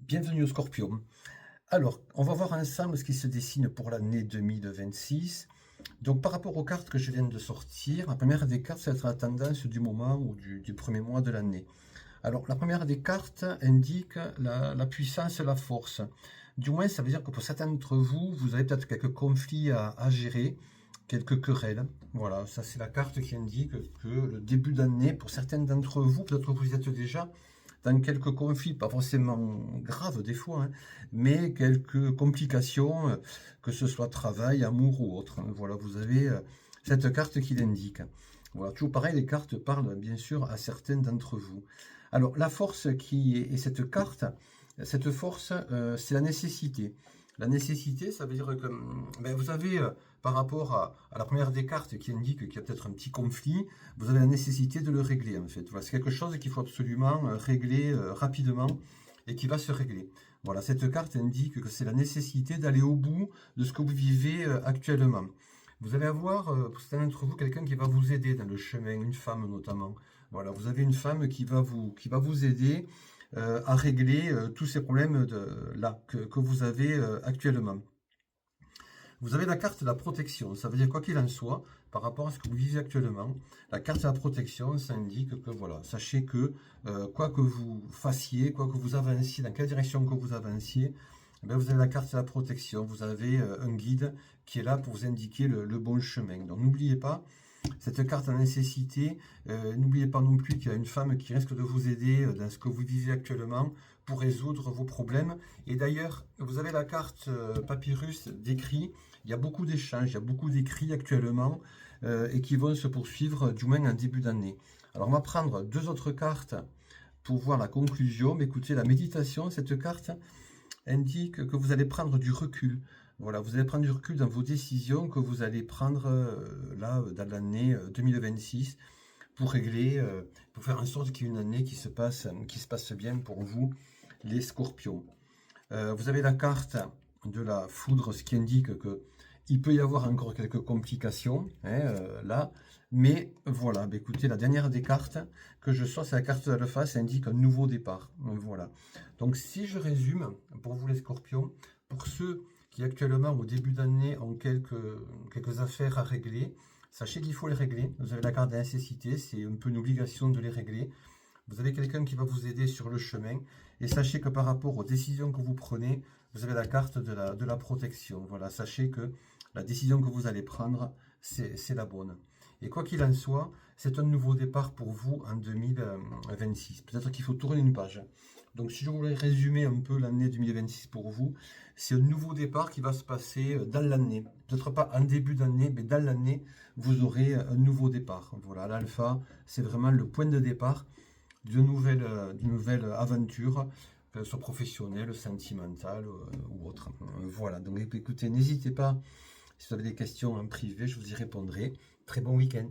Bienvenue au Scorpion. Alors, on va voir ensemble ce qui se dessine pour l'année 2026. Donc, par rapport aux cartes que je viens de sortir, la première des cartes, ça va être la tendance du moment ou du premier mois de l'année. Alors, la première des cartes indique la puissance et la force. Du moins, ça veut dire que pour certains d'entre vous, vous avez peut-être quelques conflits à gérer, quelques querelles. Voilà, ça c'est la carte qui indique que le début d'année, pour certains d'entre vous, peut-être que vous êtes déjà dans quelques conflits, pas forcément graves des fois, hein, mais quelques complications, que ce soit travail, amour ou autre. Voilà, vous avez cette carte qui l'indique. Voilà, toujours pareil, les cartes parlent bien sûr à certains d'entre vous. Alors, la force qui est cette carte, cette force, c'est la nécessité. La nécessité, ça veut dire que ben, vous avez, par rapport à la première des cartes qui indique qu'il y a peut-être un petit conflit, vous avez la nécessité de le régler en fait. Voilà, c'est quelque chose qu'il faut absolument régler rapidement et qui va se régler. Voilà, cette carte indique que c'est la nécessité d'aller au bout de ce que vous vivez actuellement. Vous allez avoir, pour certains d'entre vous, quelqu'un qui va vous aider dans le chemin, une femme notamment. Voilà, vous avez une femme qui va vous aider à régler tous ces problèmes là que vous avez actuellement. Vous avez la carte de la protection, ça veut dire quoi qu'il en soit, par rapport à ce que vous vivez actuellement, la carte de la protection, ça indique que voilà, sachez que quoi que vous fassiez, quoi que vous avanciez, dans quelle direction que vous avanciez, eh bien, vous avez la carte de la protection, vous avez un guide qui est là pour vous indiquer le bon chemin. Donc n'oubliez pas, cette carte a nécessité, n'oubliez pas non plus qu'il y a une femme qui risque de vous aider dans ce que vous vivez actuellement pour résoudre vos problèmes. Et d'ailleurs, vous avez la carte papyrus d'écrit. Il y a beaucoup d'échanges, il y a beaucoup d'écrits actuellement et qui vont se poursuivre du moins en début d'année. Alors on va prendre deux autres cartes pour voir la conclusion. Mais écoutez, la méditation, cette carte indique que vous allez prendre du recul. Voilà, vous allez prendre du recul dans vos décisions que vous allez prendre là dans l'année 2026 pour régler, pour faire en sorte qu'il y ait une année qui se passe bien pour vous, les Scorpions. Vous avez la carte de la foudre, ce qui indique que il peut y avoir encore quelques complications hein, là, mais voilà. Bah, écoutez, la dernière des cartes que je sors, c'est la carte de l'alpha, ça indique un nouveau départ. Voilà. Donc, si je résume pour vous les Scorpions, pour ceux qui actuellement au début d'année ont quelques affaires à régler, sachez qu'il faut les régler. Vous avez la carte de la nécessité, c'est un peu une obligation de les régler. Vous avez quelqu'un qui va vous aider sur le chemin. Et sachez que par rapport aux décisions que vous prenez, vous avez la carte de la protection. Voilà, sachez que la décision que vous allez prendre, c'est la bonne. Et quoi qu'il en soit, c'est un nouveau départ pour vous en 2026. Peut-être qu'il faut tourner une page. Donc si je voulais résumer un peu l'année 2026 pour vous, c'est un nouveau départ qui va se passer dans l'année. Peut-être pas en début d'année, mais dans l'année, vous aurez un nouveau départ. Voilà, l'alpha, c'est vraiment le point de départ d'une nouvelle aventure, qu'elle soit professionnelle, sentimentale ou autre. Voilà, donc écoutez, n'hésitez pas, si vous avez des questions en privé, je vous y répondrai. Très bon week-end.